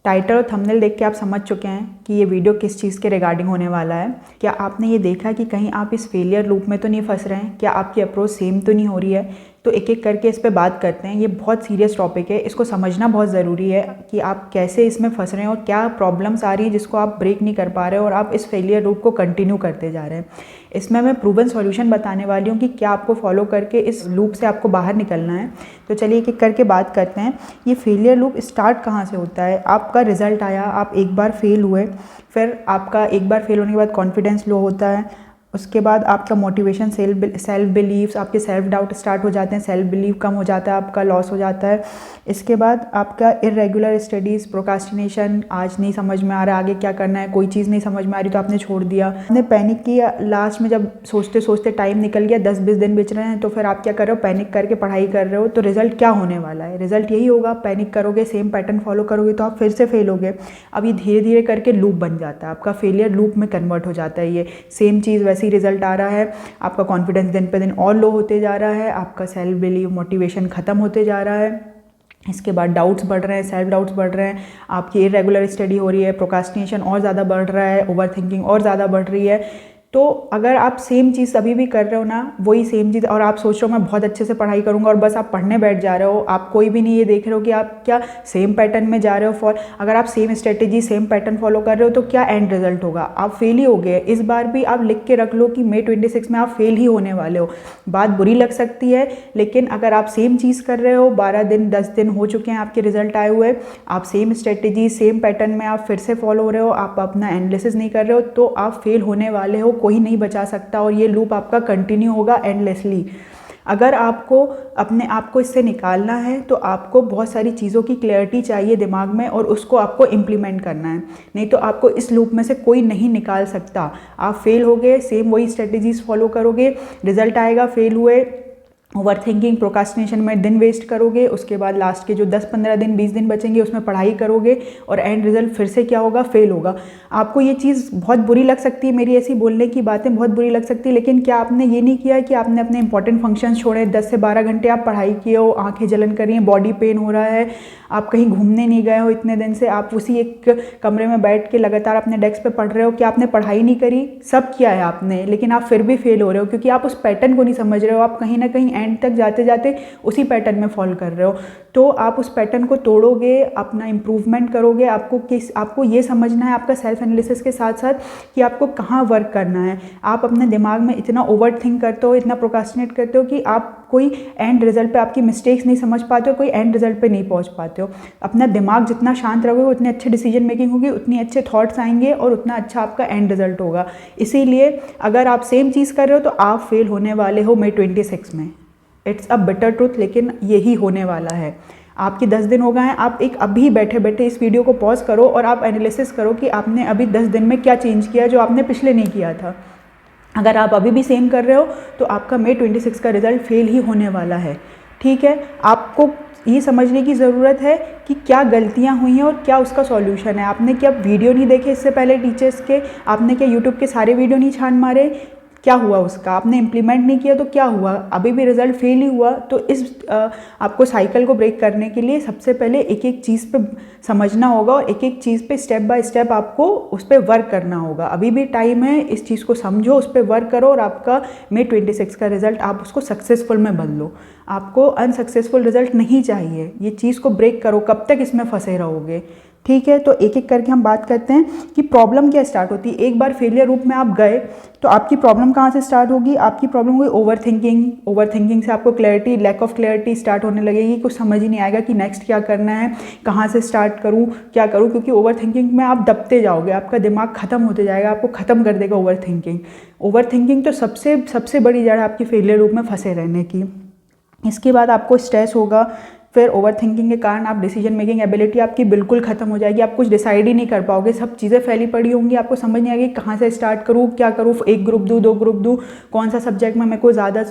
Title और thumbnail देख के आप समझ चुके हैं कि ये वीडियो किस चीज़ के रिगार्डिंग होने वाला है। क्या आपने ये देखा कि कहीं आप इस फेलियर लूप में तो नहीं फंस रहे हैं? क्या आपकी अप्रोच सेम तो नहीं हो रही है? तो एक एक करके इस पे बात करते हैं। ये बहुत सीरियस टॉपिक है, इसको समझना बहुत ज़रूरी है कि आप कैसे इसमें फंस रहे हैं और क्या प्रॉब्लम्स आ रही है जिसको आप ब्रेक नहीं कर पा रहे हो और आप इस फेलियर लूप को कंटिन्यू करते जा रहे हैं। इसमें मैं प्रूवन सॉल्यूशन बताने वाली हूँ कि क्या आपको फॉलो करके इस लूप से आपको बाहर निकलना है। तो चलिए एक एक करके बात करते हैं। ये फेलियर लूप स्टार्ट कहाँ से होता है? आपका रिजल्ट आया, आप एक बार फेल हुए, फिर आपका एक बार फेल होने के बाद कॉन्फिडेंस लो होता है, उसके बाद आपका मोटिवेशन, सेल्फ बिलीव्स, आपके सेल्फ डाउट स्टार्ट हो जाते हैं, सेल्फ बिलीव कम हो जाता है, आपका लॉस हो जाता है। इसके बाद आपका इरेगुलर स्टडीज़, प्रोक्रास्टिनेशन, आज नहीं समझ में आ रहा आगे क्या करना है, कोई चीज़ नहीं समझ में आ रही तो आपने छोड़ दिया, आपने पैनिक किया। लास्ट में जब सोचते सोचते टाइम निकल गया, 10-20 दिन बच रहे हैं, तो फिर आप क्या कर रहे हो? पैनिक करके पढ़ाई कर रहे हो। तो रिजल्ट क्या होने वाला है? रिजल्ट यही होगा, पैनिक करोगे, सेम पैटर्न फॉलो करोगे तो आप फिर से फेल होगे। अब ये धीरे धीरे करके लूप बन जाता है, आपका फेलियर लूप में कन्वर्ट हो जाता है। ये सेम चीज़ वैसे ही रिजल्ट आ रहा है, आपका कॉन्फिडेंस दिन पे दिन और लो होते जा रहा है, आपका सेल्फ बिलीव, मोटिवेशन ख़त्म होते जा रहा है। इसके बाद डाउट्स बढ़ रहे हैं, सेल्फ डाउट्स बढ़ रहे हैं, आपकी इरेगुलर स्टडी हो रही है, प्रोक्रास्टिनेशन और ज़्यादा बढ़ रहा है, ओवर थिंकिंग और ज़्यादा बढ़ रही है। तो अगर आप सेम चीज़ अभी भी कर रहे हो ना, वही सेम चीज़, और आप सोच रहे हो मैं बहुत अच्छे से पढ़ाई करूँगा और बस आप पढ़ने बैठ जा रहे हो, आप कोई भी नहीं ये देख रहे हो कि आप क्या सेम पैटर्न में जा रहे हो फॉर, अगर आप same strategy, same pattern follow कर रहे हो तो क्या एंड रिजल्ट होगा? आप फेल ही हो गए। इस बार भी आप लिख के रख लो कि May 26 में आप फेल ही होने वाले हो। बात बुरी लग सकती है, लेकिन अगर आप सेम चीज़ कर रहे हो, 12 दिन 10 दिन हो चुके हैं आपके रिजल्ट आए हुए, आप सेम स्ट्रेटेजी, सेम पैटर्न में आप फिर से फॉलो हो रहे हो, आप अपना एनालिसिस नहीं कर रहे हो, तो आप फेल होने वाले हो, कोई नहीं बचा सकता और ये लूप आपका कंटिन्यू होगा एंडलेसली। अगर आपको अपने आप को इससे निकालना है तो आपको बहुत सारी चीज़ों की क्लैरिटी चाहिए दिमाग में और उसको आपको इम्प्लीमेंट करना है, नहीं तो आपको इस लूप में से कोई नहीं निकाल सकता। आप फेल हो गए, सेम वही स्ट्रेटेजीज फॉलो करोगे, रिजल्ट आएगा, फेल हुए, ओवर थिंकिंग, प्रोक्रास्टिनेशन में दिन वेस्ट करोगे, उसके बाद लास्ट के जो 10-15 दिन 20 दिन बचेंगे उसमें पढ़ाई करोगे और एंड रिजल्ट फिर से क्या होगा? फेल होगा। आपको ये चीज़ बहुत बुरी लग सकती है, मेरी ऐसी बोलने की बातें बहुत बुरी लग सकती है, लेकिन क्या आपने ये नहीं किया कि आपने अपने इंपॉर्टेंट फंक्शन छोड़े? 10 से 12 घंटे आप पढ़ाई किए हो, आंखें जलन कर रही हैं, बॉडी पेन हो रहा है, आप कहीं घूमने नहीं गए हो इतने दिन से, आप उसी एक कमरे में बैठ के लगातार अपने डेस्क पे पढ़ रहे हो। क्या आपने पढ़ाई नहीं करी? सब किया है आपने, लेकिन आप फिर भी फेल हो रहे हो क्योंकि आप उस पैटर्न को नहीं समझ रहे हो। आप कहीं ना कहीं एंड तक जाते जाते उसी पैटर्न में फॉलो कर रहे हो। तो आप उस पैटर्न को तोड़ोगे, अपना इम्प्रूवमेंट करोगे। आपको ये समझना है आपका सेल्फ एनालिसिस के साथ साथ कि आपको कहाँ वर्क करना है। आप अपने दिमाग में इतना ओवर थिंक करते हो, इतना प्रोक्रास्टिनेट करते हो कि आप कोई एंड रिजल्ट पे आपकी मिस्टेक्स नहीं समझ पाते हो, कोई एंड रिजल्ट पे नहीं पहुंच पाते हो। अपना दिमाग जितना शांत रहोगे उतने अच्छे डिसीजन मेकिंग होगी, उतनी अच्छे थॉट्स आएंगे और उतना अच्छा आपका एंड रिजल्ट होगा। इसीलिए अगर आप सेम चीज़ कर रहे हो तो आप फेल होने वाले हो May 26 में। इट्स अ बिटर ट्रूथ, लेकिन यही होने वाला है। आपके 10 दिन हो गए हैं, आप एक अभी बैठे बैठे इस वीडियो को पॉज करो और आप एनालिसिस करो कि आपने अभी 10 दिन में क्या चेंज किया जो आपने पिछले नहीं किया था। अगर आप अभी भी सेम कर रहे हो तो आपका May 26 का रिजल्ट फेल ही होने वाला है। ठीक है, आपको ये समझने की ज़रूरत है कि क्या गलतियां हुई हैं और क्या उसका सॉल्यूशन है। आपने क्या वीडियो नहीं देखे इससे पहले टीचर्स के? आपने क्या यूट्यूब के सारे वीडियो नहीं छान मारे? क्या हुआ उसका? आपने इम्प्लीमेंट नहीं किया तो क्या हुआ? अभी भी रिजल्ट फेल ही हुआ। तो इस आपको साइकिल को ब्रेक करने के लिए सबसे पहले एक एक चीज़ पे समझना होगा और एक एक चीज़ पे स्टेप बाय स्टेप आपको उस पर वर्क करना होगा। अभी भी टाइम है, इस चीज़ को समझो, उस पर वर्क करो और आपका May 26 का रिजल्ट आप उसको सक्सेसफुल में बदल लो। आपको अनसक्सेसफुल रिजल्ट नहीं चाहिए। ये चीज़ को ब्रेक करो, कब तक इसमें फंसे रहोगे? ठीक है, तो एक एक करके हम बात करते हैं कि प्रॉब्लम क्या स्टार्ट होती है। एक बार फेलियर रूप में आप गए तो आपकी प्रॉब्लम कहाँ से स्टार्ट होगी? आपकी प्रॉब्लम होगी ओवर थिंकिंग से आपको clarity, lack of clarity start होने लगेगी। कुछ समझ ही नहीं आएगा कि नेक्स्ट क्या करना है, कहाँ से स्टार्ट करूँ, क्या करूँ, क्योंकि ओवर थिंकिंग में आप दबते जाओगे, आपका दिमाग खत्म होते जाएगा, आपको ख़त्म कर देगा ओवर थिंकिंग तो सबसे बड़ी जड़ है आपकी फेलियर रूप में फंसे रहने की। इसके बाद आपको स्ट्रेस होगा, फिर ओवर थिंकिंग के कारण आप डिसीजन मेकिंग एबिलिटी आपकी बिल्कुल ख़त्म हो जाएगी। आप कुछ डिसाइड ही नहीं कर पाओगे, सब चीज़ें फैली पड़ी होंगी, आपको समझ नहीं आएगी कहाँ से स्टार्ट करूँ, क्या करूँ, एक ग्रुप दूँ, 2 ग्रुप दूँ, कौन सा सब्जेक्ट में मेरे को ज़्यादा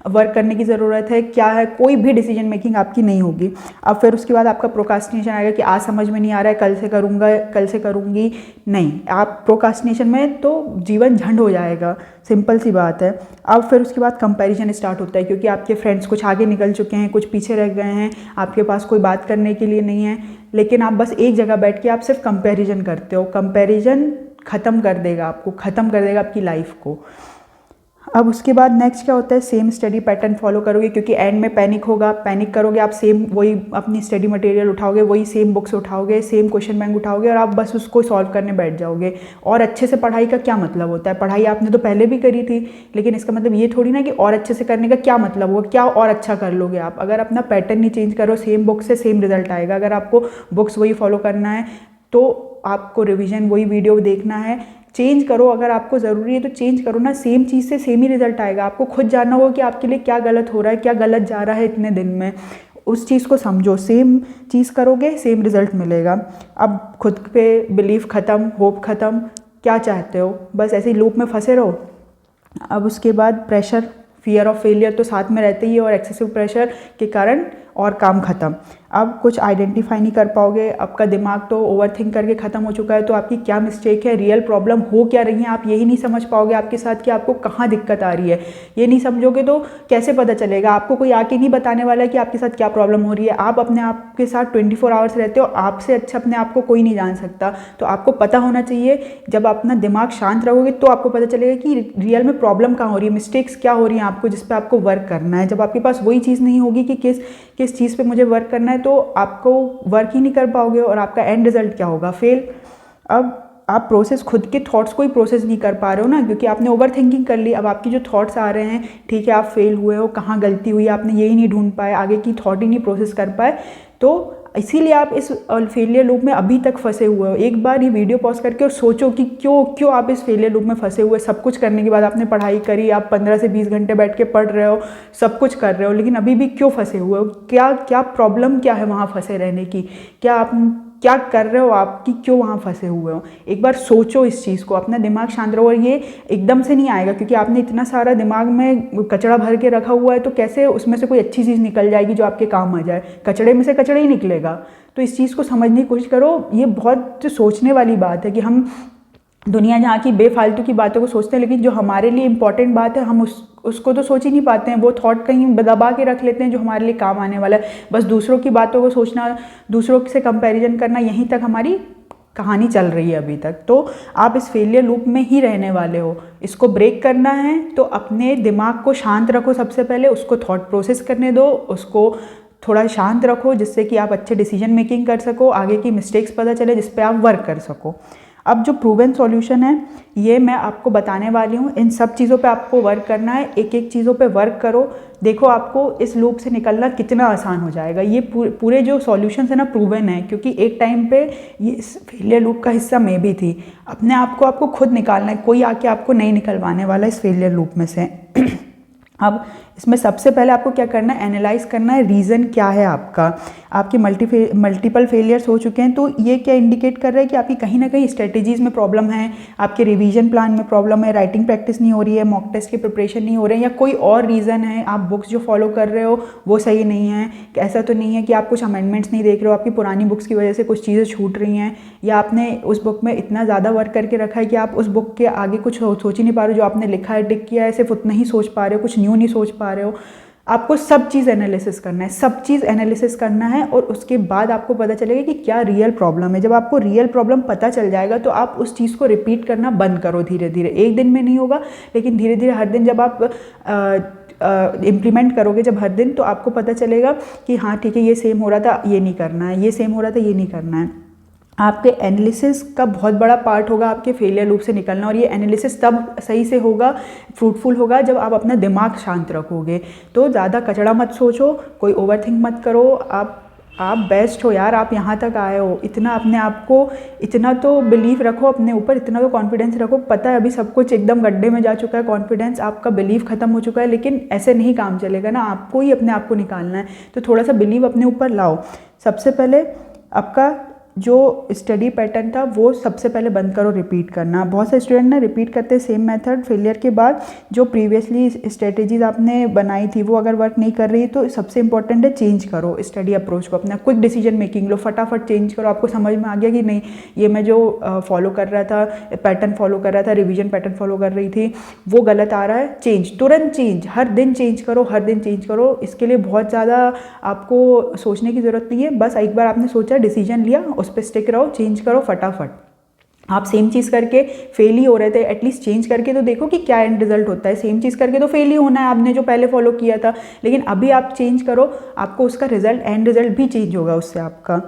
वर्क करने की ज़रूरत है, क्या है, कोई भी डिसीजन मेकिंग आपकी नहीं होगी। अब फिर उसके बाद आपका प्रोक्रास्टिनेशन आएगा कि आज समझ में नहीं आ रहा है, कल से करूँगा, कल से करूँगी। नहीं, आप प्रोक्रास्टिनेशन में तो जीवन झंड हो जाएगा, सिंपल सी बात है। अब फिर उसके बाद कंपैरिजन स्टार्ट होता है क्योंकि आपके फ्रेंड्स कुछ आगे निकल चुके हैं, कुछ पीछे रह गए हैं, आपके पास कोई बात करने के लिए नहीं है, लेकिन आप बस एक जगह बैठ के आप सिर्फ कंपैरिजन करते हो। कंपैरिजन ख़त्म कर देगा आपको, ख़त्म कर देगा आपकी लाइफ को। अब उसके बाद नेक्स्ट क्या होता है, सेम स्टडी पैटर्न फॉलो करोगे, क्योंकि एंड में पैनिक होगा। पैनिक करोगे आप, सेम वही अपनी स्टडी मटेरियल उठाओगे, वही सेम बुक्स उठाओगे, सेम क्वेश्चन बैंक उठाओगे और आप बस उसको सॉल्व करने बैठ जाओगे। और अच्छे से पढ़ाई का क्या मतलब होता है, पढ़ाई आपने तो पहले भी करी थी, लेकिन इसका मतलब ये थोड़ी ना कि और अच्छे से करने का क्या मतलब होगा, क्या और अच्छा कर लोगे आप। अगर अपना पैटर्न नहीं चेंज करो, सेम बुक से सेम रिजल्ट आएगा। अगर आपको बुक्स वही फॉलो करना है तो आपको रिविजन वही वीडियो देखना है। चेंज करो, अगर आपको ज़रूरी है तो चेंज करो ना, सेम चीज़ से सेम ही रिजल्ट आएगा। आपको खुद जानना होगा कि आपके लिए क्या गलत हो रहा है, क्या गलत जा रहा है इतने दिन में, उस चीज़ को समझो। सेम चीज़ करोगे सेम रिजल्ट मिलेगा। अब खुद पे बिलीफ ख़त्म, होप ख़त्म, क्या चाहते हो, बस ऐसे ही लूप में फंसे रहो। अब उसके बाद प्रेशर, फियर ऑफ फेलियर तो साथ में रहते ही है, और एक्सेसिव प्रेशर के कारण और काम ख़त्म। अब कुछ आइडेंटिफाई नहीं कर पाओगे, आपका दिमाग तो ओवरथिंक करके ख़त्म हो चुका है, तो आपकी क्या मिस्टेक है, रियल प्रॉब्लम हो क्या रही है, आप यही नहीं समझ पाओगे आपके साथ कि आपको कहाँ दिक्कत आ रही है। ये नहीं समझोगे तो कैसे पता चलेगा, आपको कोई आके नहीं बताने वाला है कि आपके साथ क्या प्रॉब्लम हो रही है। आप अपने आप के साथ 24 आवर्स रहते हो, आपसे अच्छा अपने आप को कोई नहीं जान सकता। तो आपको पता होना चाहिए, जब अपना दिमाग शांत रहोगे तो आपको पता चलेगा कि रियल में प्रॉब्लम कहाँ हो रही है, मिस्टेक्स क्या हो रही हैं आपको, जिस पर आपको वर्क करना है। जब आपके पास वही चीज़ नहीं होगी कि किस चीज़ पे मुझे वर्क करना है, तो आपको वर्क ही नहीं कर पाओगे और आपका एंड रिजल्ट क्या होगा, फेल। अब आप प्रोसेस, खुद के थॉट्स को ही प्रोसेस नहीं कर पा रहे हो ना, क्योंकि आपने ओवर थिंकिंग कर ली। अब आपकी जो थॉट्स आ रहे हैं, ठीक है आप फेल हुए हो, कहाँ गलती हुई, आपने यही नहीं ढूंढ पाए, आगे की थॉट ही नहीं प्रोसेस कर पाए, तो इसीलिए आप इस फेलियर लूप में अभी तक फंसे हुए हो। एक बार ये वीडियो पॉज करके और सोचो कि क्यों आप इस फेलियर लूप में फंसे हुए। सब कुछ करने के बाद आपने पढ़ाई करी, आप 15 से 20 घंटे बैठ के पढ़ रहे हो, सब कुछ कर रहे हो, लेकिन अभी भी क्यों फंसे हुए हो, क्या प्रॉब्लम क्या है वहाँ फंसे रहने की, क्या कर रहे हो आप कि क्यों वहाँ फंसे हुए हो। एक बार सोचो इस चीज़ को, अपना दिमाग शांत रहो। और ये एकदम से नहीं आएगा, क्योंकि आपने इतना सारा दिमाग में कचरा भर के रखा हुआ है, तो कैसे उसमें से कोई अच्छी चीज़ निकल जाएगी जो आपके काम आ जाए। कचड़े में से कचड़ा ही निकलेगा। तो इस चीज़ को समझने की कोशिश करो। ये बहुत सोचने वाली बात है कि हम दुनिया जहाँ की बेफालतू की बातों को सोचते हैं, लेकिन जो हमारे लिए इंपॉर्टेंट बात है हम उसको तो सोच ही नहीं पाते हैं। वो थॉट कहीं दबा के रख लेते हैं जो हमारे लिए काम आने वाला है। बस दूसरों की बातों को सोचना, दूसरों से कंपैरिजन करना, यहीं तक हमारी कहानी चल रही है अभी तक। तो आप इस फेलियर लूप में ही रहने वाले हो। इसको ब्रेक करना है तो अपने दिमाग को शांत रखो। सबसे पहले उसको थॉट प्रोसेस करने दो, उसको थोड़ा शांत रखो, जिससे कि आप अच्छे डिसीजन मेकिंग कर सको, आगे की मिस्टेक्स पता चले, जिस पे आप वर्क कर सको। अब जो प्रूवन सॉल्यूशन है ये मैं आपको बताने वाली हूँ। इन सब चीज़ों पे आपको वर्क करना है, एक एक चीज़ों पे वर्क करो। देखो आपको इस लूप से निकलना कितना आसान हो जाएगा। ये पूरे जो सॉल्यूशंस है ना प्रूवन है, क्योंकि एक टाइम पे ये इस फेलियर लूप का हिस्सा मैं भी थी। अपने आप को आपको खुद निकालना है, कोई आके आपको नहीं निकलवाने वाला इस फेलियर लूप में से। अब इसमें सबसे पहले आपको क्या करना है, एनालाइज करना है रीज़न क्या है आपका। आपके मल्टीपल फेलियर्स हो चुके हैं, तो ये क्या इंडिकेट कर रहा है कि आपकी कहीं ना कहीं स्ट्रेटेजीज़ में प्रॉब्लम है, आपके रिवीजन प्लान में प्रॉब्लम है, राइटिंग प्रैक्टिस नहीं हो रही है, मॉक टेस्ट की प्रिपरेशन नहीं हो रही है, या कोई और रीज़न है, आप बुक्स जो फॉलो कर रहे हो वो सही नहीं है। ऐसा तो नहीं है कि आप कुछ अमेंडमेंट्स नहीं देख रहे हो, आपकी पुरानी बुक्स की वजह से कुछ चीज़ें छूट रही हैं, या आपने उस बुक में इतना ज़्यादा वर्क करके रखा है कि आप उस बुक के आगे कुछ सोच ही नहीं पा रहे हो। जो आपने लिखा है, टिक किया है, सिर्फ उतना ही सोच पा रहे हो, कुछ न्यू नहीं सोच पा रहे हो। आपको सब चीज़ एनालिसिस करना है, सब चीज़ एनालिसिस करना है, और उसके बाद आपको पता चलेगा कि क्या रियल प्रॉब्लम है। जब आपको रियल प्रॉब्लम पता चल जाएगा तो आप उस चीज़ को रिपीट करना बंद करो धीरे धीरे। एक दिन में नहीं होगा, लेकिन धीरे धीरे हर दिन जब आप इम्प्लीमेंट करोगे, जब हर दिन, तो आपको पता चलेगा कि हाँ ठीक है, ये सेम हो रहा था, ये नहीं करना है, ये सेम हो रहा था, ये नहीं करना है। आपके एनालिसिस का बहुत बड़ा पार्ट होगा आपके फेलियर लूप से निकलना, और ये एनालिसिस तब सही से होगा, फ्रूटफुल होगा, जब आप अपना दिमाग शांत रखोगे। तो ज़्यादा कचड़ा मत सोचो, कोई ओवरथिंक मत करो। आप बेस्ट हो यार, आप यहाँ तक आए हो। इतना अपने आप को, इतना तो बिलीव रखो अपने ऊपर, इतना तो कॉन्फिडेंस रखो। पता है अभी सब कुछ एकदम गड्ढे में जा चुका है, कॉन्फिडेंस, आपका बिलीव खत्म हो चुका है, लेकिन ऐसे नहीं काम चलेगा ना, आपको ही अपने आप को निकालना है। तो थोड़ा सा बिलीव अपने ऊपर लाओ। सबसे पहले आपका जो स्टडी पैटर्न था वो सबसे पहले बंद करो रिपीट करना। बहुत से स्टूडेंट ना रिपीट करते हैं सेम मेथड, फेलियर के बाद जो प्रीवियसली स्ट्रेटेजीज आपने बनाई थी वो अगर वर्क नहीं कर रही तो सबसे इंपॉर्टेंट है चेंज करो स्टडी अप्रोच को, अपना क्विक डिसीजन मेकिंग लो, फटाफट चेंज करो। आपको समझ में आ गया कि नहीं ये मैं जो फॉलो कर रहा था, पैटर्न फॉलो कर रहा था, रिविजन पैटर्न फॉलो कर रही थी वो गलत आ रहा है, चेंज, तुरंत चेंज, हर दिन चेंज करो, हर दिन चेंज करो। इसके लिए बहुत ज़्यादा आपको सोचने की ज़रूरत नहीं है, बस एक बार आपने सोचा, डिसीजन लिया, उस पर स्टिक रहो, चेंज करो फटाफट। आप सेम चीज़ करके फेल ही हो रहे थे, एटलीस्ट चेंज करके तो देखो कि क्या एंड रिजल्ट होता है। सेम चीज़ करके तो फेल ही होना है आपने जो पहले फॉलो किया था, लेकिन अभी आप चेंज करो, आपको उसका रिजल्ट, एंड रिजल्ट भी चेंज होगा उससे आपका।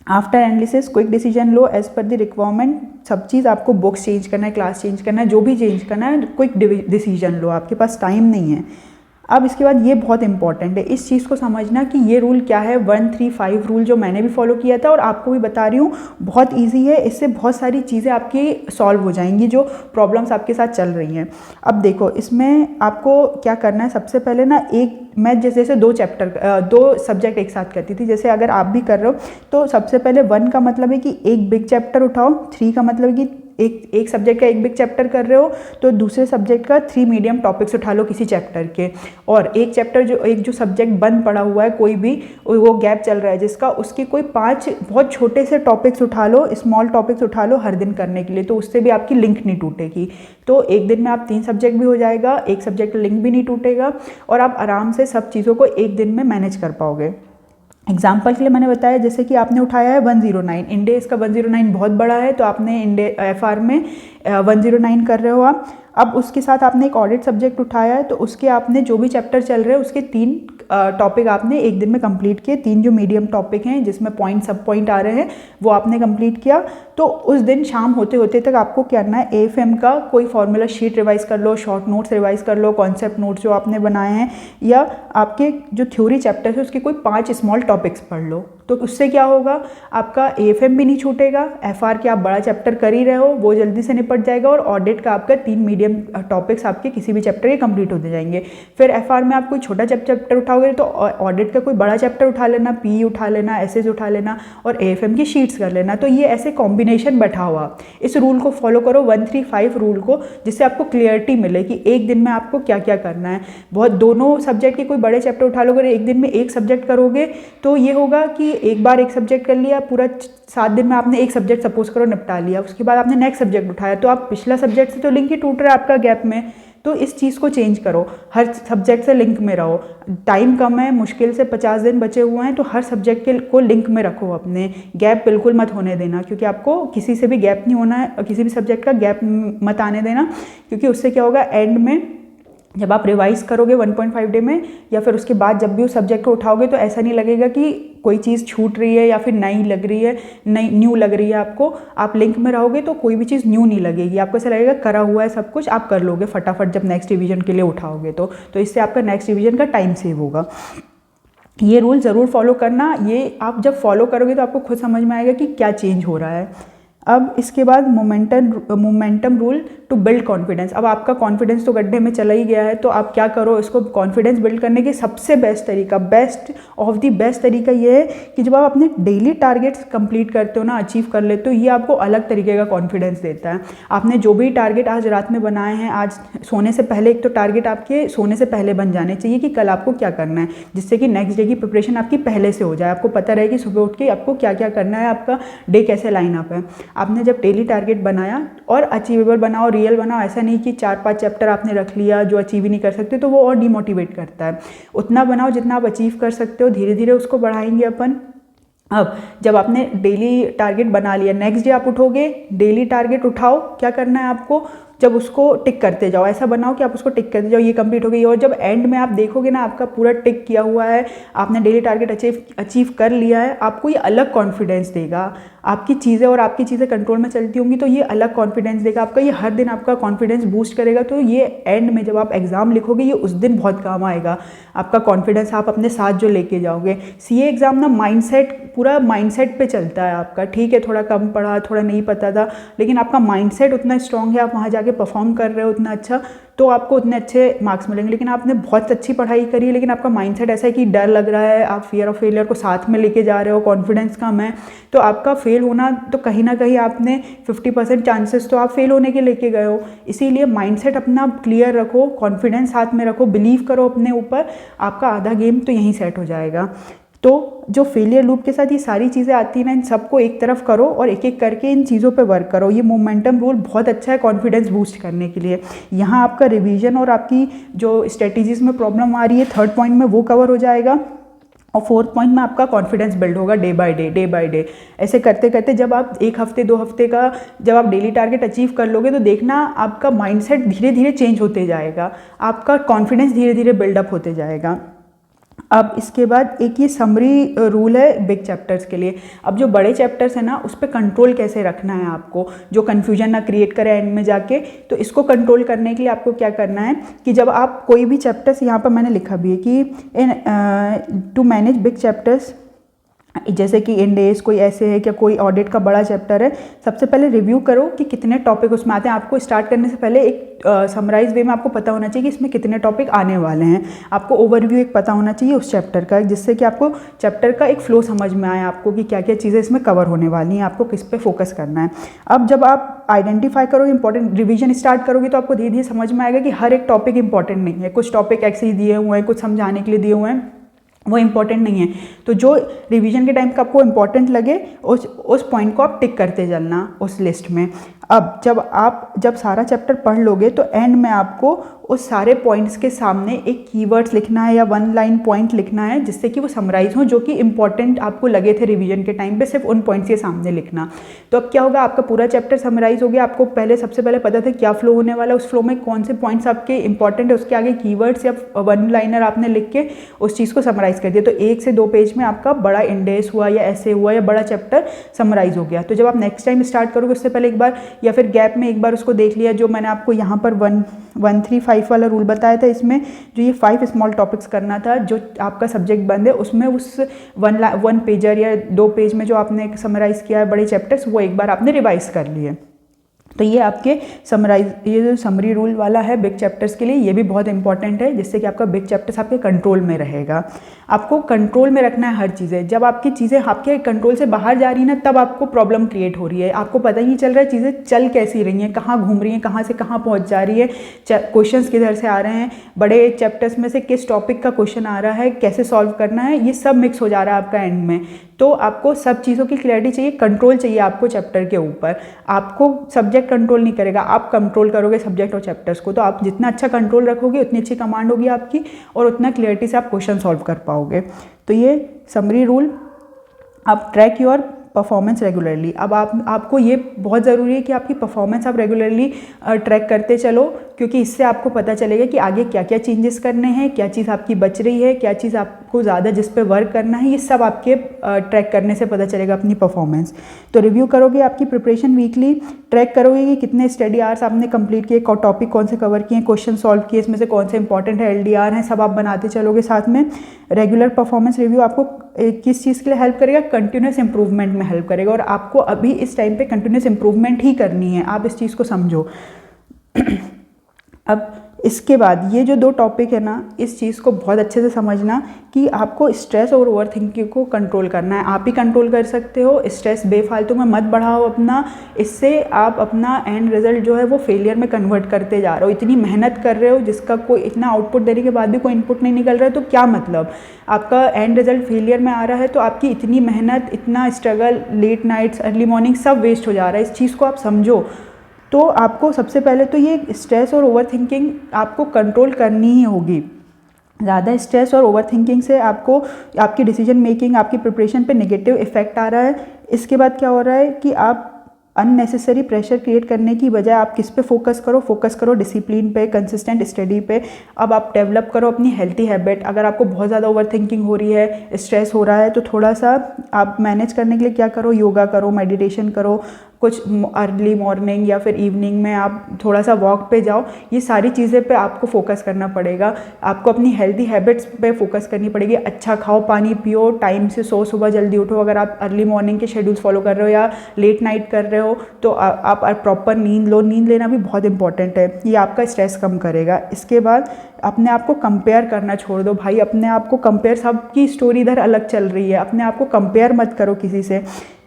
आफ्टर एनालिसिस क्विक डिसीजन लो एज पर द रिक्वायरमेंट। सब चीज़ आपको बुक्स चेंज करना है, क्लास चेंज करना है, जो भी चेंज करना है, क्विक डिसीजन लो, आपके पास टाइम नहीं है। अब इसके बाद ये बहुत इंपॉर्टेंट है, इस चीज़ को समझना कि ये रूल क्या है, 1-3-5 रूल जो मैंने भी फॉलो किया था और आपको भी बता रही हूँ, बहुत इजी है, इससे बहुत सारी चीज़ें आपकी सॉल्व हो जाएंगी जो प्रॉब्लम्स आपके साथ चल रही हैं। अब देखो इसमें आपको क्या करना है, सबसे पहले ना मैं जैसे 2 सब्जेक्ट एक साथ करती थी, जैसे अगर आप भी कर रहे हो तो सबसे पहले 1 का मतलब है कि एक बिग चैप्टर उठाओ, 3 का मतलब है कि एक सब्जेक्ट का एक बिग चैप्टर कर रहे हो तो दूसरे सब्जेक्ट का 3 मीडियम टॉपिक्स उठा लो किसी चैप्टर के, और एक जो सब्जेक्ट बंद पड़ा हुआ है, कोई भी वो गैप चल रहा है जिसका, उसके कोई 5 बहुत छोटे से टॉपिक्स उठा लो, स्मॉल टॉपिक्स उठा लो हर दिन करने के लिए, तो उससे भी आपकी लिंक नहीं टूटेगी। तो एक दिन में आप 3 सब्जेक्ट भी हो जाएगा, एक सब्जेक्ट का लिंक भी नहीं टूटेगा और आप आराम से सब चीज़ों को एक दिन में मैनेज कर पाओगे। एग्जाम्पल के लिए मैंने बताया जैसे कि आपने उठाया है 109, इंडेक्स का 109 बहुत बड़ा है तो आपने एफआर में 109 कर रहे हो आप। अब उसके साथ आपने एक ऑडिट सब्जेक्ट उठाया है तो उसके आपने जो भी चैप्टर चल रहे हैं उसके 3 टॉपिक आपने एक दिन में कंप्लीट किए, 3 जो मीडियम टॉपिक हैं जिसमें सब पॉइंट आ रहे हैं वो आपने कंप्लीट किया। तो उस दिन शाम होते होते तक आपको क्या करना है, एएफएम का कोई फॉर्मूला शीट रिवाइज कर लो, शॉर्ट नोट्स रिवाइज कर लो, कॉन्सेप्ट नोट्स जो आपने बनाए हैं, या आपके जो थ्योरी चैप्टर है उसके कोई 5 स्मॉल टॉपिक्स पढ़ लो। तो उससे क्या होगा, आपका एएफएम भी नहीं छूटेगा, एफआर के आप बड़ा चैप्टर कर ही रहे हो वो जल्दी से निपट जाएगा, और ऑडिट का आपका 3 मीडियम टॉपिक्स आपके किसी भी चैप्टर के कंप्लीट होते जाएंगे। फिर एफआर में आप कोई छोटा चैप्टर उठाओगे तो ऑडिट का कोई बड़ा चैप्टर उठा लेना, पी उठा लेना, एसेज उठा लेना, और एएफएम की शीट्स कर लेना। तो ये ऐसे कॉम्बिनेशन बैठा हुआ, इस रूल को फॉलो करो, 1-3-5 रूल को, जिससे आपको क्लियरिटी मिले कि एक दिन में आपको क्या क्या करना है। बहुत दोनों सब्जेक्ट के कोई बड़े चैप्टर उठा लोगे, एक दिन में एक सब्जेक्ट करोगे तो ये होगा कि एक बार एक सब्जेक्ट कर लिया, पूरा 7 दिन में आपने एक सब्जेक्ट सपोज करो निपटा लिया, उसके बाद आपने नेक्स्ट सब्जेक्ट उठाया तो आप पिछला सब्जेक्ट से तो लिंक ही टूट रहा है आपका गैप में। तो इस चीज़ को चेंज करो, हर सब्जेक्ट से लिंक में रहो। टाइम कम है, मुश्किल से 50 दिन बचे हुए हैं, तो हर सब्जेक्ट को लिंक में रखो, अपने गैप बिल्कुल मत होने देना, क्योंकि आपको किसी से भी गैप नहीं होना है, किसी भी सब्जेक्ट का गैप मत आने देना, क्योंकि उससे क्या होगा, एंड में जब आप रिवाइज करोगे 1.5 डे में या फिर उसके बाद जब भी उस सब्जेक्ट को उठाओगे तो ऐसा नहीं लगेगा कि कोई चीज़ छूट रही है या फिर नई लग रही है, नई न्यू लग रही है आपको। आप लिंक में रहोगे तो कोई भी चीज़ न्यू नहीं लगेगी, आपको ऐसा लगेगा करा हुआ है सब कुछ, आप कर लोगे फटाफट जब नेक्स्ट रिवीजन के लिए उठाओगे तो इससे आपका नेक्स्ट रिवीजन का टाइम सेव होगा। ये रूल ज़रूर फॉलो करना, ये आप जब फॉलो करोगे तो आपको खुद समझ में आएगा कि क्या चेंज हो रहा है। अब इसके बाद momentum rule to build confidence. अब आपका कॉन्फिडेंस तो गड्ढे में चला ही गया है, तो आप क्या करो, इसको कॉन्फिडेंस बिल्ड करने के सबसे बेस्ट तरीका, बेस्ट ऑफ द बेस्ट तरीका ये है कि जब आप अपने डेली टारगेट्स कंप्लीट करते हो ना, अचीव कर लेते हो, ये आपको अलग तरीके का कॉन्फिडेंस देता है। आपने जो भी टारगेट आज रात में बनाए हैं, आज सोने से पहले एक तो टारगेट आपके सोने से पहले बन जाने चाहिए कि कल आपको क्या करना है, जिससे कि नेक्स्ट डे की प्रिपरेशन आपकी पहले से हो जाए, आपको पता रहे कि सुबह उठ के आपको क्या क्या करना है, आपका डे कैसे लाइन अप है। आपने जब डेली टारगेट बनाया और अचीवेबल बनाओ, रियल बनाओ, ऐसा नहीं कि 4-5 चैप्टर आपने रख लिया जो अचीव ही नहीं कर सकते, तो वो और डिमोटिवेट करता है। उतना बनाओ जितना आप अचीव कर सकते हो, धीरे धीरे उसको बढ़ाएंगे अपन। अब जब आपने डेली टारगेट बना लिया, नेक्स्ट डे आप उठोगे, डेली टारगेट उठाओ, क्या करना है आपको, जब उसको टिक करते जाओ, ऐसा बनाओ कि आप उसको टिक करते जाओ, ये कंप्लीट हो गई। और जब एंड में आप देखोगे ना आपका पूरा टिक किया हुआ है, आपने डेली टारगेट अचीव कर लिया है, आपको ये अलग कॉन्फिडेंस देगा। आपकी चीज़ें और आपकी चीज़ें कंट्रोल में चलती होंगी तो ये अलग कॉन्फिडेंस देगा आपका, ये हर दिन आपका कॉन्फिडेंस बूस्ट करेगा। तो ये एंड में जब आप एग्ज़ाम लिखोगे, ये उस दिन बहुत काम आएगा आपका कॉन्फिडेंस, आप अपने साथ जो लेके जाओगे। सीए एग्ज़ाम ना माइंडसेट, पूरा माइंडसेट पे चलता है आपका। ठीक है, थोड़ा कम पढ़ा, थोड़ा नहीं पता था, लेकिन आपका माइंडसेट उतना स्ट्रांग है, आप वहाँ जाके जाके परफॉर्म कर रहे हो उतना अच्छा, तो आपको उतने अच्छे मार्क्स मिलेंगे। लेकिन आपने बहुत अच्छी पढ़ाई करी है लेकिन आपका माइंडसेट ऐसा है कि डर लग रहा है, आप फियर ऑफ फेलियर को साथ में लेके जा रहे हो, कॉन्फिडेंस कम है, तो आपका फेल होना तो कहीं ना कहीं आपने 50% चांसेस तो आप फेल होने के लेके गए हो। इसीलिए माइंडसेट अपना क्लियर रखो, कॉन्फिडेंस हाथ में रखो, बिलीव करो अपने ऊपर, आपका आधा गेम तो यहीं सेट हो जाएगा। तो जो फेलियर लूप के साथ ये सारी चीज़ें आती हैं ना, इन सबको एक तरफ करो और एक एक करके इन चीज़ों पे वर्क करो। ये मोमेंटम रूल बहुत अच्छा है कॉन्फिडेंस बूस्ट करने के लिए। यहाँ आपका रिवीजन और आपकी जो स्ट्रेटजीज में प्रॉब्लम आ रही है 3rd पॉइंट में वो कवर हो जाएगा, और 4th पॉइंट में आपका कॉन्फिडेंस बिल्ड होगा डे बाय डे। ऐसे करते करते जब आप 1 हफ्ते 2 हफ्ते का जब आप डेली टारगेट अचीव कर लोगे तो देखना आपका माइंडसेट धीरे धीरे चेंज होते जाएगा, आपका कॉन्फिडेंस धीरे धीरे बिल्डअप होते जाएगा। अब इसके बाद एक ये समरी रूल है बिग चैप्टर्स के लिए। अब जो बड़े चैप्टर्स हैं ना उस पर कंट्रोल कैसे रखना है आपको, जो कन्फ्यूजन ना क्रिएट करे एंड में जाके, तो इसको कंट्रोल करने के लिए आपको क्या करना है कि जब आप कोई भी चैप्टर्स, यहाँ पर मैंने लिखा भी है कि टू मैनेज बिग चैप्टर्स, जैसे कि इंडेस कोई ऐसे है, क्या कोई ऑडिट का बड़ा चैप्टर है, सबसे पहले रिव्यू करो कि कितने टॉपिक उसमें आते हैं। आपको स्टार्ट करने से पहले एक समराइज वे में आपको पता होना चाहिए कि इसमें कितने टॉपिक आने वाले हैं। आपको ओवरव्यू एक पता होना चाहिए उस चैप्टर का, जिससे कि आपको चैप्टर का एक फ्लो समझ में आए आपको कि क्या क्या चीज़ें इसमें कवर होने वाली हैं, आपको किस पे फोकस करना है। अब जब आप आइडेंटिफाई करोगे इंपॉर्टेंट, रिवीजन स्टार्ट करोगे तो आपको धीरे धीरे समझ में आएगा कि हर एक टॉपिक इंपॉर्टेंट नहीं है, कुछ टॉपिक ऐसे ही दिए हुए हैं, कुछ समझाने के लिए दिए हुए हैं, वो इंपॉर्टेंट नहीं है। तो जो रिवीजन के टाइम का आपको इंपॉर्टेंट लगे उस पॉइंट को आप टिक करते चलना उस लिस्ट में। अब जब सारा चैप्टर पढ़ लोगे तो एंड में आपको उस सारे पॉइंट्स के सामने एक कीवर्ड्स लिखना है या 1 लाइन पॉइंट लिखना है, जिससे कि वो समराइज हो, जो कि इंपॉर्टेंट आपको लगे थे रिवीजन के टाइम पे, सिर्फ उन पॉइंट्स के सामने लिखना। तो अब क्या होगा, आपका पूरा चैप्टर समराइज हो गया। आपको सबसे पहले पता था क्या फ्लो होने वाला है, उस फ्लो में कौन से पॉइंट्स आपके इंपॉर्टेंट है, उसके आगे कीवर्ड्स या 1 लाइनर आपने लिख के उस चीज़ को समराइज कर दिया। तो 1 से 2 पेज में आपका बड़ा इंडेक्स हुआ या ऐसे हुआ या बड़ा चैप्टर समराइज हो गया। तो जब आप नेक्स्ट टाइम स्टार्ट करोगे उससे पहले एक बार या फिर गैप में एक बार उसको देख लिया, जो मैंने आपको यहाँ पर 1-3-5 वाला रूल बताया था, इसमें जो ये 5 स्मॉल टॉपिक्स करना था, जो आपका सब्जेक्ट बंद है उसमें उस 1 पेजर या 2 पेज में जो आपने समराइज किया है बड़े चैप्टर्स, वो एक बार आपने रिवाइज कर लिए। तो ये आपके ये जो समरी रूल वाला है बिग चैप्टर्स के लिए, ये भी बहुत इंपॉर्टेंट है, जिससे कि आपका बिग चैप्टर्स आपके कंट्रोल में रहेगा। आपको कंट्रोल में रखना है हर चीज़ें। जब आपकी चीज़ें आपके कंट्रोल से बाहर जा रही है ना, तब आपको प्रॉब्लम क्रिएट हो रही है। आपको पता ही नहीं चल रहा है चीज़ें चल कैसी रही हैं, कहाँ घूम रही हैं, कहाँ से कहाँ पहुँच जा रही है, क्वेश्चंस किधर से आ रहे हैं, बड़े चैप्टर्स में से किस टॉपिक का क्वेश्चन आ रहा है, कैसे सॉल्व करना है, ये सब मिक्स हो जा रहा है आपका एंड में। तो आपको सब चीज़ों की क्लैरिटी चाहिए, कंट्रोल चाहिए आपको चैप्टर के ऊपर। आपको सब्जेक्ट कंट्रोल नहीं करेगा, आप कंट्रोल करोगे सब्जेक्ट और चैप्टर्स को। तो आप जितना अच्छा कंट्रोल रखोगे उतनी अच्छी कमांड होगी आपकी, और उतना क्लियरिटी से आप क्वेश्चन सॉल्व कर पाओगे। तो ये समरी रूल। आप ट्रैक योर परफॉर्मेंस रेगुलरली। अब आपको ये बहुत ज़रूरी है कि आपकी परफॉर्मेंस आप रेगुलरली ट्रैक करते चलो, क्योंकि इससे आपको पता चलेगा कि आगे क्या क्या चेंजेस करने हैं, क्या चीज़ आपकी बच रही है, क्या चीज़ आपको ज़्यादा जिस पे वर्क करना है। ये सब आपके ट्रैक करने से पता चलेगा अपनी परफॉर्मेंस। तो रिव्यू करोगे आपकी प्रिपरेशन वीकली, ट्रैक करोगे कि कितने स्टडी आवर्स आपने कंप्लीट किए, टॉपिक कौन से कवर किए, क्वेश्चन सॉल्व किए, इसमें से कौन से इंपॉर्टेंट है, LDR हैं, सब आप बनाते चलोगे साथ में। रेगुलर परफॉर्मेंस रिव्यू आपको किस चीज़ के लिए हेल्प करेगा, कंटिन्यूस इंप्रूवमेंट में हेल्प करेगा, और आपको अभी इस टाइम पे कंटिन्यूस इंप्रूवमेंट ही करनी है। आप इस चीज़ को समझो। अब इसके बाद ये जो 2 टॉपिक है ना, इस चीज़ को बहुत अच्छे से समझना कि आपको स्ट्रेस और ओवर थिंकिंग को कंट्रोल करना है। आप ही कंट्रोल कर सकते हो। स्ट्रेस बेफालतू में मत बढ़ाओ अपना, इससे आप अपना एंड रिजल्ट जो है वो फेलियर में कन्वर्ट करते जा रहे हो। इतनी मेहनत कर रहे हो जिसका कोई इतना आउटपुट देने के बाद भी कोई इनपुट नहीं निकल रहा है, तो क्या मतलब, आपका एंड रिजल्ट फेलियर में आ रहा है, तो आपकी इतनी मेहनत, इतना struggle, late nights, early morning सब वेस्ट हो जा रहा है। इस चीज़ को आप समझो। तो आपको सबसे पहले तो ये स्ट्रेस और ओवर थिंकिंग आपको कंट्रोल करनी ही होगी। ज़्यादा स्ट्रेस और ओवर थिंकिंग से आपको आपकी डिसीजन मेकिंग, आपकी प्रिपरेशन पे नेगेटिव इफेक्ट आ रहा है। इसके बाद क्या हो रहा है कि आप अननेसेसरी प्रेशर क्रिएट करने की बजाय आप किस पे फोकस करो डिसिप्लिन पे, कंसिस्टेंट स्टडी पे। अब आप डेवलप करो अपनी हेल्थी हैबिट। अगर आपको बहुत ज़्यादा ओवर थिंकिंग हो रही है, स्ट्रेस हो रहा है, तो थोड़ा सा आप मैनेज करने के लिए क्या करो, योगा करो, मेडिटेशन करो, कुछ अर्ली मॉर्निंग या फिर इवनिंग में आप थोड़ा सा वॉक पे जाओ। ये सारी चीज़ें पे आपको फोकस करना पड़ेगा। आपको अपनी हेल्दी हैबिट्स पे फोकस करनी पड़ेगी। अच्छा खाओ, पानी पियो, टाइम से सो, सुबह जल्दी उठो। अगर आप अर्ली मॉर्निंग के शेड्यूल्स फॉलो कर रहे हो या लेट नाइट कर रहे हो तो आप प्रॉपर नींद लो। नींद लेना भी बहुत इंपॉर्टेंट है, ये आपका स्ट्रेस कम करेगा। इसके बाद अपने आप को कंपेयर करना छोड़ दो भाई। अपने आप को कंपेयर, सबकी स्टोरी इधर अलग चल रही है, अपने आप को कंपेयर मत करो किसी से।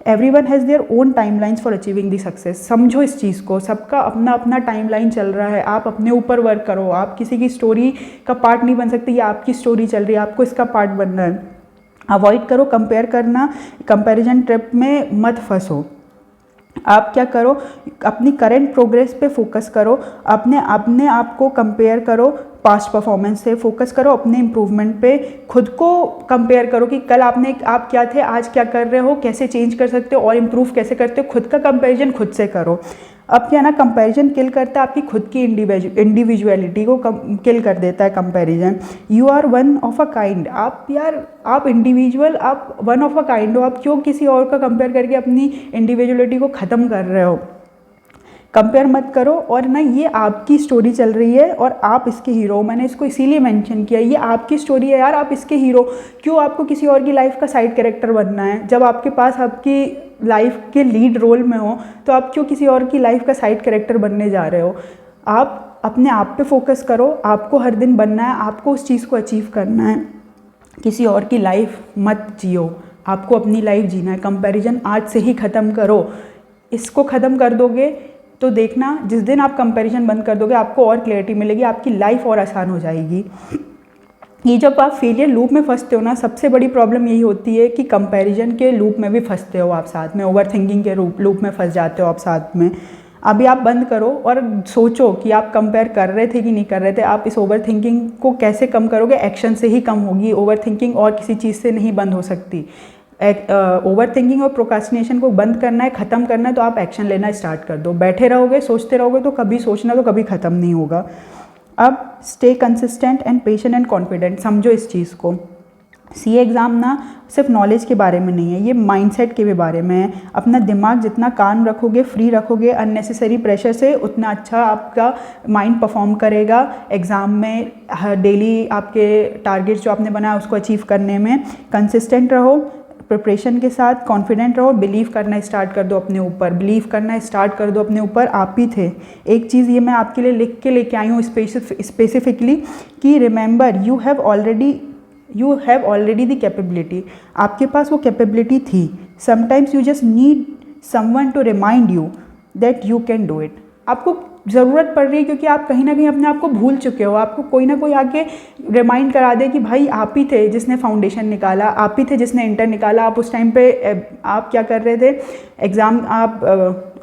Everyone has their own timelines for achieving the success. समझो इस चीज़ को, सबका अपना अपना टाइमलाइन चल रहा है। आप अपने ऊपर वर्क करो। आप किसी की स्टोरी का पार्ट नहीं बन सकते। ये आपकी स्टोरी चल रही है, आपको इसका पार्ट बनना है। अवॉइड करो कंपेयर करना, कंपैरिजन ट्रैप में मत फंसो। आप क्या करो, अपनी करेंट प्रोग्रेस पे फोकस करो। अपने आप को कंपेयर करो, पास्ट परफॉर्मेंस से फोकस करो, अपने इम्प्रूवमेंट पे खुद को कंपेयर करो कि कल आप क्या थे, आज क्या कर रहे हो, कैसे चेंज कर सकते हो और इम्प्रूव कैसे करते हो। खुद का कंपैरिजन खुद से करो। अब क्या ना, कंपैरिजन किल करता है आपकी खुद की इंडिविजुअलिटी को किल कर देता है comparison. You are one of a kind. आप इंडिविजुअल, आप वन ऑफ अ काइंड हो। आप क्यों किसी और का कंपेयर करके अपनी इंडिविजुअलिटी को ख़त्म कर रहे हो। कंपेयर मत करो। और ना, ये आपकी स्टोरी चल रही है और आप इसके हीरो। मैंने इसको इसीलिए मेंशन किया, ये आपकी स्टोरी है यार, आप इसके हीरो। क्यों आपको किसी और की लाइफ का साइड कैरेक्टर बनना है? जब आपके पास आपकी लाइफ के लीड रोल में हो तो आप क्यों किसी और की लाइफ का साइड कैरेक्टर बनने जा रहे हो? आप अपने आप पे फोकस करो। आपको हर दिन बनना है, आपको उस चीज़ को अचीव करना है। किसी और की लाइफ मत जियो, आपको अपनी लाइफ जीना है। कंपैरिजन आज से ही ख़त्म करो। इसको ख़त्म कर दोगे तो देखना, जिस दिन आप कंपैरिजन बंद कर दोगे आपको और क्लैरिटी मिलेगी, आपकी लाइफ और आसान हो जाएगी। ये जब आप फेलियर लूप में फंसते हो ना, सबसे बड़ी प्रॉब्लम यही होती है कि कंपैरिजन के लूप में भी फंसते हो आप साथ में, ओवर थिंकिंग के लूप में फंस जाते हो आप साथ में। अभी आप बंद करो और सोचो कि आप कंपेयर कर रहे थे कि नहीं कर रहे थे। आप इस ओवर थिंकिंग को कैसे कम करोगे? एक्शन से ही कम होगी। ओवर थिंकिंग और किसी चीज़ से नहीं बंद हो सकती। ओवर थिंकिंग और प्रोक्रास्टिनेशन को बंद करना है, ख़त्म करना है, तो आप एक्शन लेना स्टार्ट कर दो। बैठे रहोगे, सोचते रहोगे तो कभी सोचना तो कभी ख़त्म नहीं होगा। अब stay consistent and patient and confident. समझो इस चीज़ को। सीए एग्ज़ाम ना सिर्फ नॉलेज के बारे में नहीं है, ये माइंडसेट के भी बारे में है। अपना दिमाग जितना काम रखोगे, फ्री रखोगे अननेसेसरी प्रेशर से, उतना अच्छा आपका माइंड परफॉर्म करेगा एग्ज़ाम में। डेली आपके टारगेट्स जो आपने बनाया उसको अचीव करने में कंसिस्टेंट रहो, प्रिपरेशन के साथ कॉन्फिडेंट रहो। बिलीव करना स्टार्ट कर दो अपने ऊपर, बिलीव करना स्टार्ट कर दो अपने ऊपर। आप ही थे। एक चीज़ ये मैं आपके लिए लिख के लेके आई हूँ स्पेसिफिकली कि remember you have already the capability. आपके पास वो कैपेबिलिटी थी। Sometimes you just need someone to remind you that you can do it. आपको ज़रूरत पड़ रही है क्योंकि आप कहीं ना कहीं अपने आप को भूल चुके हो। आपको कोई ना कोई आके रिमाइंड करा दे कि भाई आप ही थे जिसने फाउंडेशन निकाला, आप ही थे जिसने इंटर निकाला। आप उस टाइम पे आप क्या कर रहे थे, एग्ज़ाम, आप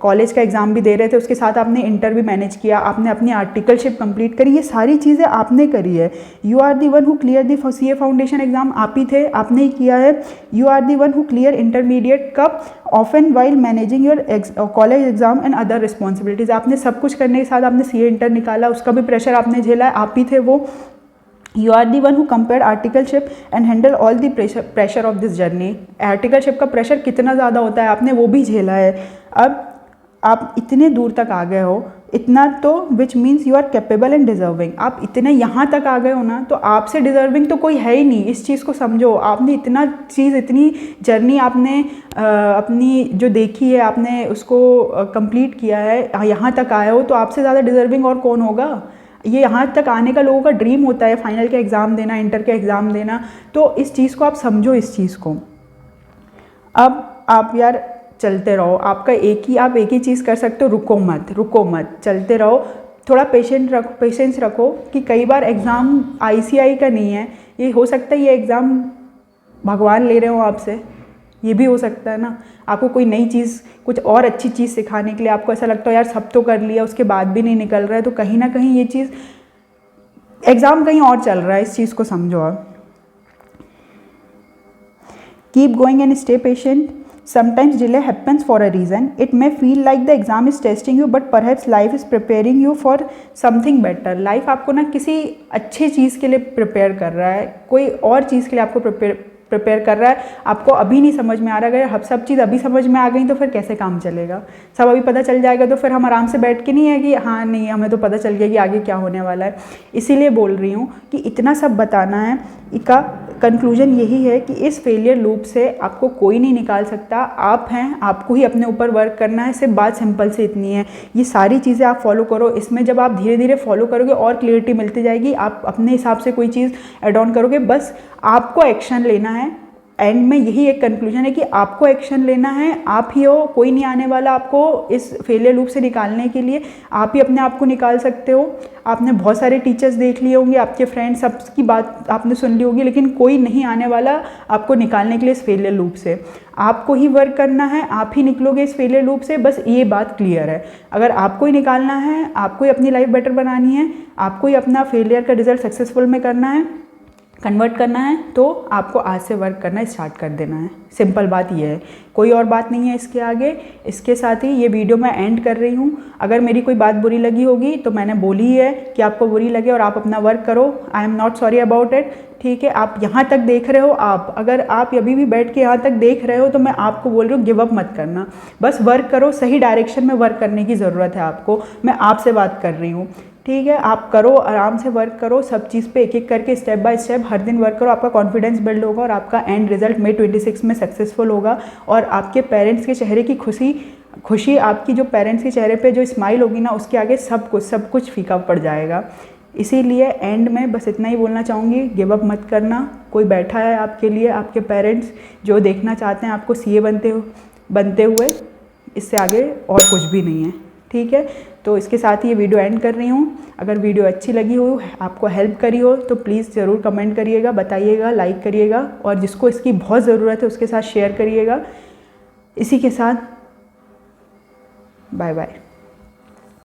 कॉलेज का एग्ज़ाम भी दे रहे थे, उसके साथ आपने इंटर भी मैनेज किया, आपने अपनी आर्टिकलशिप कंप्लीट करी। ये सारी चीज़ें आपने करी है। You are the one who clear the CA foundation exam, आप ही थे, आपने ही किया है। You are the one who clear intermediate कब often while managing your college exam and other responsibilities. आपने सब कुछ करने के साथ आपने सीए इंटर निकाला, उसका भी प्रेशर आपने झेला है, आप ही थे वो। You are the one who compare articleship and handle all the pressure of this journey. Articleship का प्रेशर कितना ज़्यादा होता है आपने वो भी झेला है। अब आप इतने दूर तक आ गए हो, इतना तो which means you are capable and deserving. आप इतने यहाँ तक आ गए हो ना, तो आपसे डिजर्विंग तो कोई है ही नहीं। इस चीज़ को समझो। आपने इतना चीज़, इतनी जर्नी आपने अपनी जो देखी है, आपने उसको कंप्लीट किया है, यहाँ तक आए हो, तो आपसे ज़्यादा डिजर्विंग और कौन होगा? ये यहाँ तक आने का लोगों का ड्रीम होता है, फाइनल के एग्ज़ाम देना, इंटर के एग्ज़ाम देना। तो इस चीज़ को आप समझो, इस चीज़ को। अब आप यार चलते रहो। आप एक ही चीज़ कर सकते हो, रुको मत, चलते रहो। थोड़ा पेशेंस रखो कि कई बार एग्ज़ाम आईसीआई का नहीं है, ये हो सकता है ये एग्ज़ाम भगवान ले रहे हो आपसे, ये भी हो सकता है ना। आपको कोई नई चीज़, कुछ और अच्छी चीज़ सिखाने के लिए आपको ऐसा लगता है यार सब तो कर लिया, उसके बाद भी नहीं निकल रहा है, तो कहीं ना कहीं ये चीज़, एग्ज़ाम कहीं और चल रहा है। इस चीज़ को समझो आप। Keep going and stay patient. Sometimes delay happens for a reason. It may feel like the exam is testing you, but perhaps life is preparing you for something better. Life आपको ना किसी अच्छी चीज़ के लिए प्रिपेयर कर रहा है, कोई और चीज़ के लिए आपको प्रिपेयर कर रहा है, आपको अभी नहीं समझ में आ रहा, अगर सब चीज़ अभी समझ में आ गई तो फिर कैसे काम चलेगा। सब अभी पता चल जाएगा तो फिर हम आराम से बैठ के नहीं है कि हाँ नहीं हमें तो पता चल गया कि आगे क्या होने वाला है। इसीलिए बोल रही हूँ कि इतना सब बताना है। इसका कंक्लूजन यही है कि इस फेलियर लूप से आपको कोई नहीं निकाल सकता, आप हैं, आपको ही अपने ऊपर वर्क करना है। सिर्फ बात सिंपल से इतनी है, ये सारी चीज़ें आप फॉलो करो। इसमें जब आप धीरे धीरे फॉलो करोगे और क्लियरिटी मिलती जाएगी, आप अपने हिसाब से कोई चीज़ ऐड ऑन करोगे। बस आपको एक्शन लेना है। एंड में यही एक कंक्लूजन है कि आपको एक्शन लेना है, आप ही हो, कोई नहीं आने वाला आपको इस फेलियर लूप से निकालने के लिए, आप ही अपने आप को निकाल सकते हो। आपने बहुत सारे टीचर्स देख लिए होंगे, आपके फ्रेंड्स, सबकी बात आपने सुन ली होगी, लेकिन कोई नहीं आने वाला आपको निकालने के लिए इस फेलियर लूप से। आपको ही वर्क करना है, आप ही निकलोगे इस फेलियर लूप से, बस ये बात क्लियर है। अगर आपको ही निकालना है, आपको ही अपनी लाइफ बेटर बनानी है, आपको ही अपना फेलियर का रिजल्ट सक्सेसफुल में करना है, कन्वर्ट करना है, तो आपको आज से वर्क करना स्टार्ट कर देना है। सिंपल बात ये है, कोई और बात नहीं है इसके आगे। इसके साथ ही ये वीडियो मैं एंड कर रही हूँ। अगर मेरी कोई बात बुरी लगी होगी तो मैंने बोली है कि आपको बुरी लगे और आप अपना वर्क करो, I am not sorry about it. ठीक है, आप यहाँ तक देख रहे हो, अगर आप अभी भी बैठ के यहाँ तक देख रहे हो तो मैं आपको बोल रही हूँ गिव अप मत करना, बस वर्क करो। सही डायरेक्शन में वर्क करने की ज़रूरत है आपको, मैं आपसे बात कर रही हूँ। ठीक है, आप करो, आराम से वर्क करो, सब चीज़ पे एक एक करके स्टेप बाय स्टेप हर दिन वर्क करो। आपका कॉन्फिडेंस बिल्ड होगा और आपका एंड रिजल्ट May 26 में सक्सेसफुल होगा। और आपके पेरेंट्स के चेहरे की खुशी आपकी जो पेरेंट्स के चेहरे पे जो स्माइल होगी ना, उसके आगे सब कुछ फीका पड़ जाएगा। इसीलिए एंड में बस इतना ही बोलना चाहूँगी, गिव अप मत करना। कोई बैठा है आपके लिए, आपके पेरेंट्स जो देखना चाहते हैं आपको CA बनते हुए, इससे आगे और कुछ भी नहीं है। ठीक है, तो इसके साथ ही ये वीडियो एंड कर रही हूँ। अगर वीडियो अच्छी लगी हो, आपको हेल्प करी हो, तो प्लीज़ ज़रूर कमेंट करिएगा, बताइएगा, लाइक करिएगा, और जिसको इसकी बहुत ज़रूरत है उसके साथ शेयर करिएगा। इसी के साथ बाय बाय।